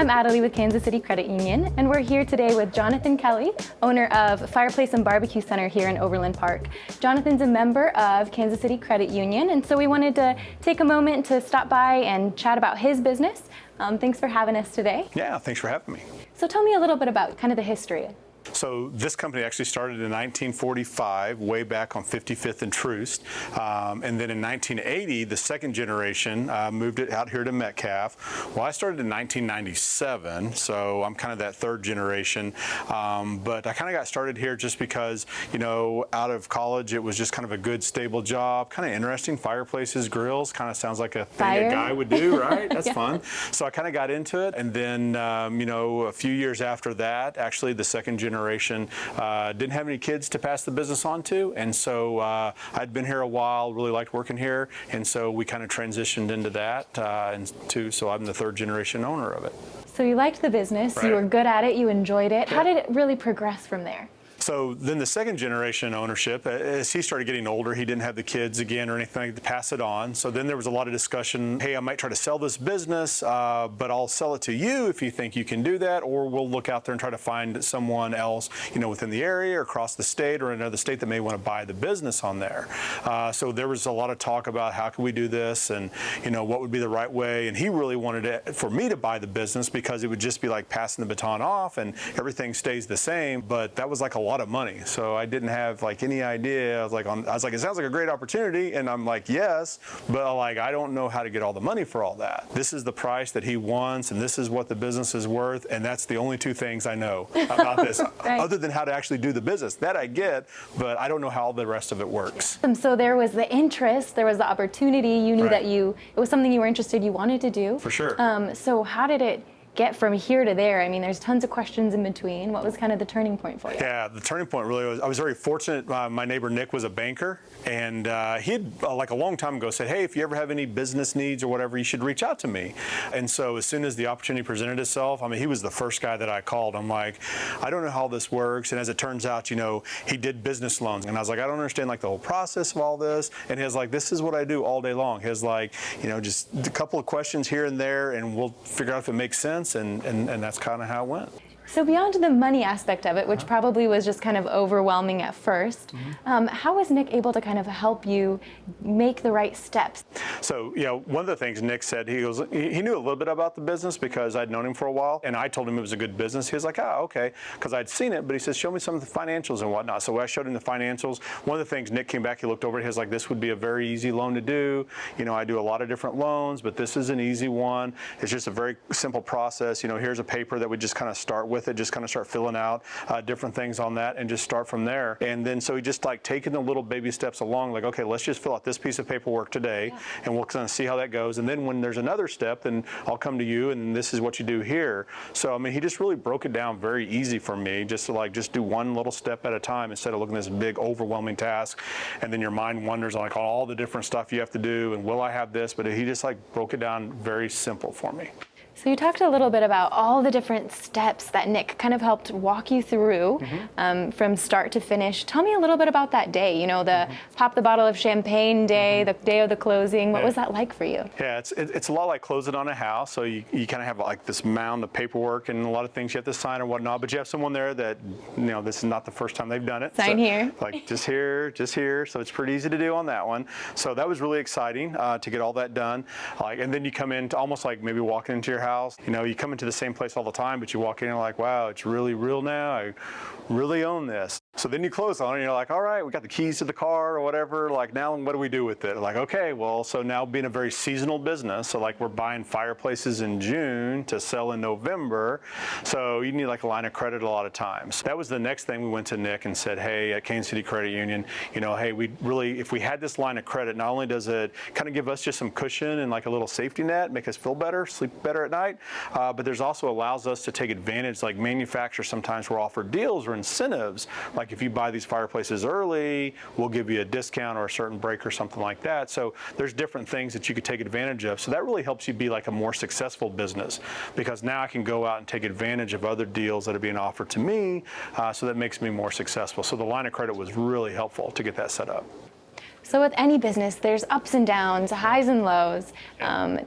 I'm Adelie with Kansas City Credit Union, and we're here today with Jonathan Kelly, owner of Fireplace Bar-B-Q Center here in Overland Park. Jonathan's a member of Kansas City Credit Union, and so we wanted to take a moment to stop by and chat about his business. Thanks for having us today. Yeah, thanks for having me. So tell me a little bit about kind of the history. So this company actually started in 1945, way back on 55th and Troost. And then in 1980, the second generation moved it out here to Metcalf. Well, I started in 1997, so I'm kind of that third generation. But I kind of got started here just because, you know, out of college, it was just kind of a good, stable job. Kind of interesting. Fireplaces, grills, kind of sounds like a thing a guy would do, right? That's yeah. Fun. So I kind of got into it. And then, you know, a few years after that, actually the second generation didn't have any kids to pass the business on to, and so I'd been here a while, really liked working here, and so we kind of transitioned into that, so I'm the third generation owner of it. So you liked the business, right. You were good at it, you enjoyed it. Yeah. How did it really progress from there? So then the second generation ownership, as he started getting older, he didn't have the kids again or anything to pass it on. So then there was a lot of discussion, hey, I might try to sell this business, but I'll sell it to you if you think you can do that, or we'll look out there and try to find someone else, you know, within the area or across the state or another state that may want to buy the business on there. So there was a lot of talk about how can we do this and, you know, what would be the right way. And he really wanted it for me to buy the business because it would just be like passing the baton off and everything stays the same. But that was like a lot of money, so I didn't have like any idea. I was like, it sounds like a great opportunity, and I'm like, yes, but like I don't know how to get all the money for all that. This is the price that he wants, and this is what the business is worth, and that's the only two things I know about this, right. Other than how to actually do the business. That I get, but I don't know how the rest of it works. So there was the interest, there was the opportunity. You knew right. that it was something you were interested, you wanted to do. For sure. So how did it get from here to there? I mean, there's tons of questions in between. What was kind of the turning point for you? Yeah, the turning point really was, I was very fortunate. My neighbor Nick was a banker, and he had, like a long time ago, said, hey, if you ever have any business needs or whatever, you should reach out to me. And so as soon as the opportunity presented itself, I mean, he was the first guy that I called. I'm like, I don't know how this works. And as it turns out, you know, he did business loans. And I was like, I don't understand like the whole process of all this. And he was like, this is what I do all day long. He was like, you know, just a couple of questions here and there, and we'll figure out if it makes sense. And that's kind of how it went. So beyond the money aspect of it, which probably was just kind of overwhelming at first, how was Nick able to kind of help you make the right steps? So, you know, one of the things Nick said, he knew a little bit about the business because I'd known him for a while, and I told him it was a good business. He was like, oh, okay, because I'd seen it, but he says, show me some of the financials and whatnot. So I showed him the financials. One of the things, Nick came back, he looked over it, he was like, this would be a very easy loan to do. You know, I do a lot of different loans, but this is an easy one. It's just a very simple process. You know, here's a paper that we just kind of start with it, just kind of start filling out different things on that and just start from there. And then so he just like taking the little baby steps along, like, okay, let's just fill out this piece of paperwork today, and we'll kind of see how that goes. And then when there's another step, then I'll come to you and this is what you do here. So I mean, he just really broke it down very easy for me, just to like just do one little step at a time instead of looking at this big overwhelming task, and then your mind wanders on like all the different stuff you have to do and will I have this, but he just like broke it down very simple for me. So you talked a little bit about all the different steps that Nick kind of helped walk you through from start to finish. Tell me a little bit about that day, you know, the pop the bottle of champagne day, the day of the closing. What was that like for you? Yeah, it's a lot like closing on a house. So you kind of have like this mound of paperwork and a lot of things you have to sign or whatnot, but you have someone there that, you know, this is not the first time they've done it. Sign here. Like just here. So it's pretty easy to do on that one. So that was really exciting to get all that done. And then you come in to almost like maybe walking into your house. You know, you come into the same place all the time, but you walk in and you're like, wow, it's really real now. I really own this. So then you close on it and you're like, all right, we got the keys to the car or whatever. Like now what do we do with it? Like, okay, well, so now being a very seasonal business, so like we're buying fireplaces in June to sell in November. So you need like a line of credit a lot of times. That was the next thing. We went to Nick and said, hey, at Kansas City Credit Union, you know, hey, we really, if we had this line of credit, not only does it kind of give us just some cushion and like a little safety net, make us feel better, sleep better at night, but there's also allows us to take advantage, like manufacturers sometimes will offer deals or incentives. Like if you buy these fireplaces early, we'll give you a discount or a certain break or something like that. So there's different things that you could take advantage of. So that really helps you be like a more successful business, because now I can go out and take advantage of other deals that are being offered to me. So that makes me more successful. So the line of credit was really helpful to get that set up. So with any business, there's ups and downs, highs and lows.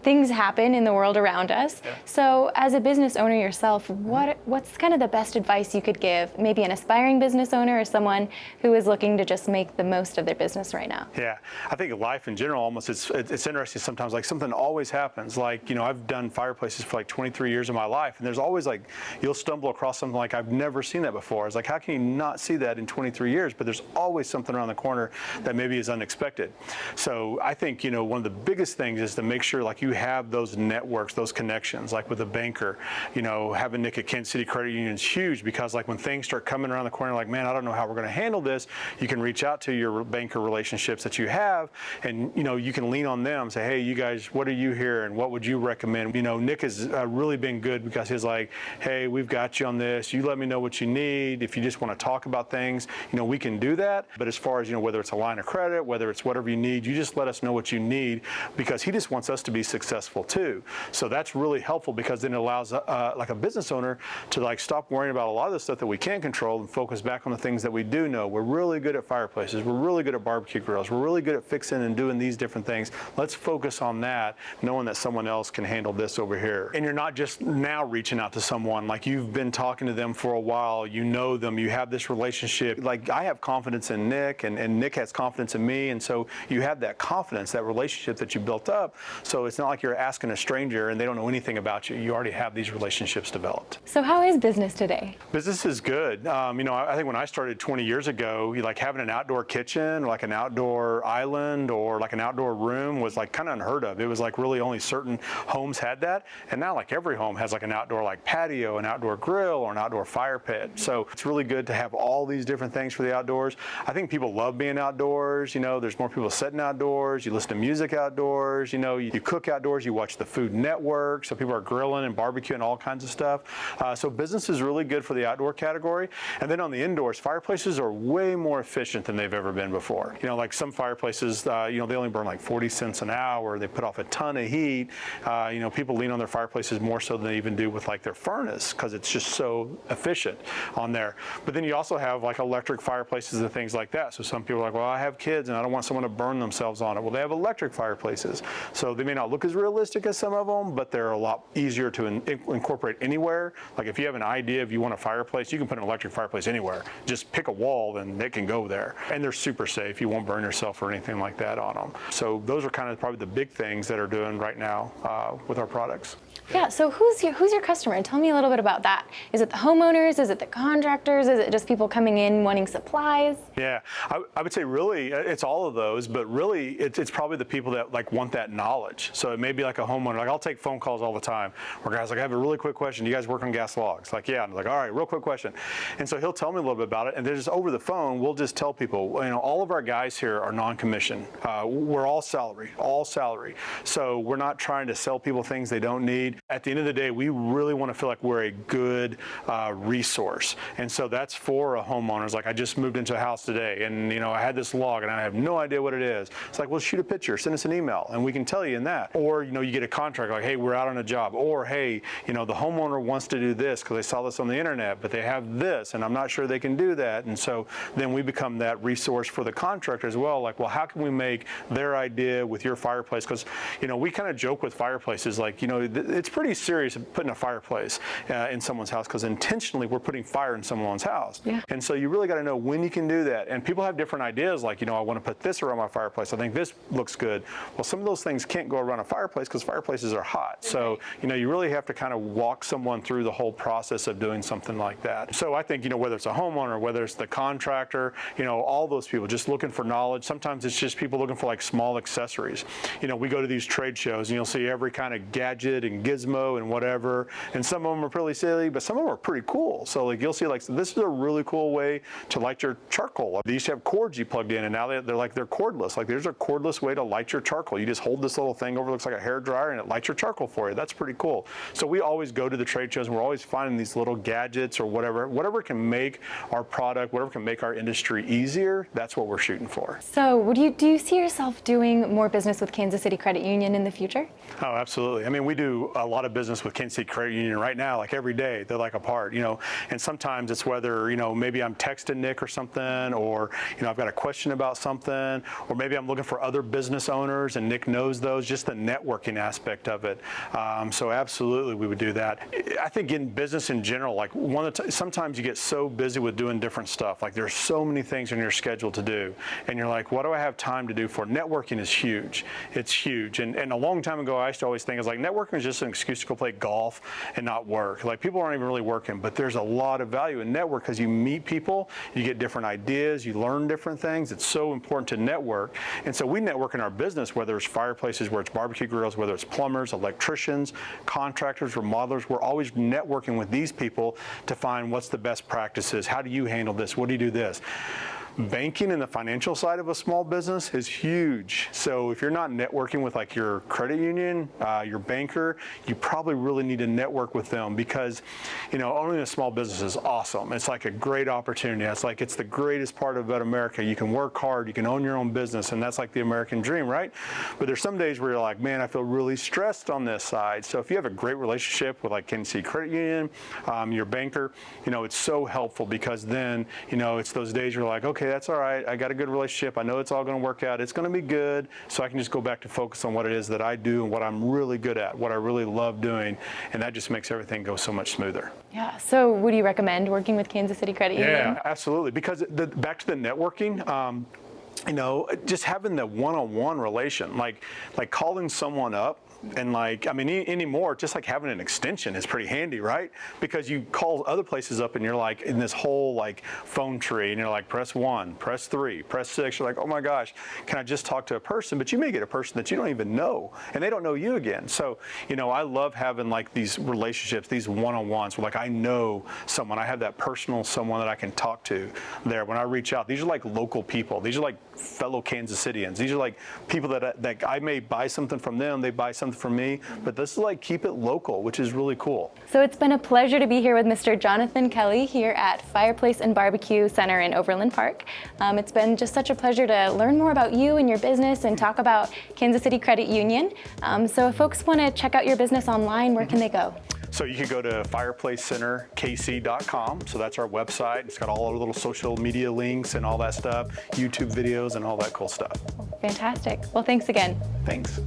Things happen in the world around us. Yeah. So as a business owner yourself, what's kind of the best advice you could give maybe an aspiring business owner or someone who is looking to just make the most of their business right now? Yeah, I think life in general, almost it's interesting sometimes, like something always happens. Like, I've done fireplaces for like 23 years of my life, and there's always like, you'll stumble across something like, I've never seen that before. It's like, how can you not see that in 23 years? But there's always something around the corner that maybe is unexpected. So I think, one of the biggest things is to make sure like you have those networks, those connections, like with a banker, having Nick at Kansas City Credit Union is huge, because like when things start coming around the corner, like, man, I don't know how we're going to handle this, you can reach out to your banker relationships that you have, and you can lean on them, say, hey, you guys, what are you hearing? What would you recommend? Nick has really been good, because he's like, hey, we've got you on this. You let me know what you need. If you just want to talk about things, we can do that. But as far as, whether it's a line of credit, whether it's whatever you need, you just let us know what you need, because he just wants us to be successful too. So that's really helpful, because then it allows like a business owner to like stop worrying about a lot of the stuff that we can't control and focus back on the things that we do know. We're really good at fireplaces. We're really good at barbecue grills. We're really good at fixing and doing these different things. Let's focus on that, knowing that someone else can handle this over here. And you're not just now reaching out to someone, like you've been talking to them for a while, you know them, you have this relationship. Like I have confidence in Nick, and Nick has confidence in me, and so you have that confidence, that relationship that you built up. So it's not like you're asking a stranger and they don't know anything about you. You already have these relationships developed. So how is business today? Business is good. I think when I started 20 years ago, like having an outdoor kitchen, like an outdoor island, or like an outdoor room was like kind of unheard of. It was like really only certain homes had that. And now like every home has like an outdoor like patio, an outdoor grill, or an outdoor fire pit. So it's really good to have all these different things for the outdoors. I think people love being outdoors. There's more people sitting outdoors. You listen to music outdoors. You cook outdoors. You watch the Food Network. So people are grilling and barbecuing, all kinds of stuff. So business is really good for the outdoor category. And then on the indoors, fireplaces are way more efficient than they've ever been before. Like some fireplaces, they only burn like 40 cents an hour. They put off a ton of heat. People lean on their fireplaces more so than they even do with like their furnace, because it's just so efficient on there. But then you also have like electric fireplaces and things like that. So some people are like, well, I have kids and I don't want someone to burn themselves on it. Well, they have electric fireplaces. So they may not look as realistic as some of them, but they're a lot easier to incorporate anywhere. Like if you have an idea, if you want a fireplace, you can put an electric fireplace anywhere. Just pick a wall and it can go there. And they're super safe. You won't burn yourself or anything like that on them. So those are kind of probably the big things that are doing right now with our products. Yeah, so who's your customer? Tell me a little bit about that. Is it the homeowners? Is it the contractors? Is it just people coming in wanting supplies? Yeah, I would say really it's all of those, but really it's probably the people that like want that knowledge. So it may be like a homeowner. Like I'll take phone calls all the time where guys like, I have a really quick question. Do you guys work on gas logs? Like, yeah. I'm like, all right, real quick question. And so he'll tell me a little bit about it, and then just over the phone, we'll just tell people, all of our guys here are non-commissioned. We're all salary. So we're not trying to sell people things they don't need. At the end of the day, we really want to feel like we're a good resource. And so that's for a homeowner. It's like, I just moved into a house today, and I had this log and I have no idea what it is. It's like, well, shoot a picture, send us an email, and we can tell you in that. Or you get a contract like, hey, we're out on a job. Or hey, the homeowner wants to do this because they saw this on the internet, but they have this, and I'm not sure they can do that. And so then we become that resource for the contractor as well. Like, well, how can we make their idea with your fireplace? Because we kind of joke with fireplaces, like it's pretty serious putting a fireplace in someone's house, because intentionally we're putting fire in someone's house. Yeah. And so you really got to know when you can do that. And people have different ideas, like, I want to put this around my fireplace. I think this looks good. Well, some of those things can't go around a fireplace because fireplaces are hot. So, you really have to kind of walk someone through the whole process of doing something like that. So I think, whether it's a homeowner, whether it's the contractor, all those people just looking for knowledge. Sometimes it's just people looking for like small accessories. We go to these trade shows and you'll see every kind of gadget and gizmo and whatever. And some of them are pretty silly, but some of them are pretty cool. So like you'll see like, this is a really cool way to light your charcoal. They used to have cords you plugged in, and now they're cordless. Like there's a cordless way to light your charcoal. You just hold this little thing over, looks like a hair dryer, and it lights your charcoal for you. That's pretty cool. So we always go to the trade shows and we're always finding these little gadgets or whatever can make our product, whatever can make our industry easier. That's what we're shooting for. So do you see yourself doing more business with Kansas City Credit Union in the future? Oh, absolutely. I mean, we do a lot of business with Kansas City Credit Union right now, like every day. They're like a part, and sometimes it's whether, maybe I'm texting Nick or something, or, I've got a question about something. something, or maybe I'm looking for other business owners and Nick knows those, just the networking aspect of it. So absolutely we would do that. I think in business in general, like sometimes you get so busy with doing different stuff. Like there's so many things on your schedule to do. And you're like, what do I have time to do for? Networking is huge. It's huge. And a long time ago, I used to always think it's like networking is just an excuse to go play golf and not work. Like people aren't even really working, but there's a lot of value in network because you meet people, you get different ideas, you learn different things. It's so important to network. And so we network in our business, whether it's fireplaces, whether it's barbecue grills, whether it's plumbers, electricians, contractors, remodelers. We're always networking with these people to find what's the best practices. How do you handle this? What do you do this? Banking and the financial side of a small business is huge. So if you're not networking with like your credit union, your banker, you probably really need to network with them because, you know, owning a small business is awesome. It's like a great opportunity. It's the greatest part about America. You can work hard, you can own your own business, and that's like the American dream, right? But there's some days where you're like, man, I feel really stressed on this side. So if you have a great relationship with like Kansas City Credit Union, your banker, you know, it's so helpful because then, you know, it's those days you're like, okay, that's all right. I got a good relationship. I know it's all going to work out. It's going to be good. So I can just go back to focus on what it is that I do and what I'm really good at, what I really love doing. And that just makes everything go so much smoother. Yeah. So would you recommend working with Kansas City Credit Union? Yeah, absolutely. Because back to the networking, you know, just having the one-on-one relation, like calling someone up. And like, I mean, anymore, just like having an extension is pretty handy, right? Because you call other places up and you're like in this whole like phone tree and you're like, press 1, press 3, press 6. You're like, oh my gosh, can I just talk to a person? But you may get a person that you don't even know and they don't know you again. So, you know, I love having like these relationships, these one-on-ones where like I know someone, I have that personal someone that I can talk to there. When I reach out, these are like local people. These are like fellow Kansas Cityans. These are like people that I may buy something from them, they buy something from me, but this is like keep it local, which is really cool. So it's been a pleasure to be here with Mr. Jonathan Kelly here at Fireplace and Barbecue Center in Overland Park. It's been just such a pleasure to learn more about you and your business and talk about Kansas City Credit Union. So if folks want to check out your business online, where can they go? So you can go to fireplacecenterkc.com. So that's our website. It's got all our little social media links and all that stuff, YouTube videos and all that cool stuff. Fantastic. Well, thanks again. Thanks.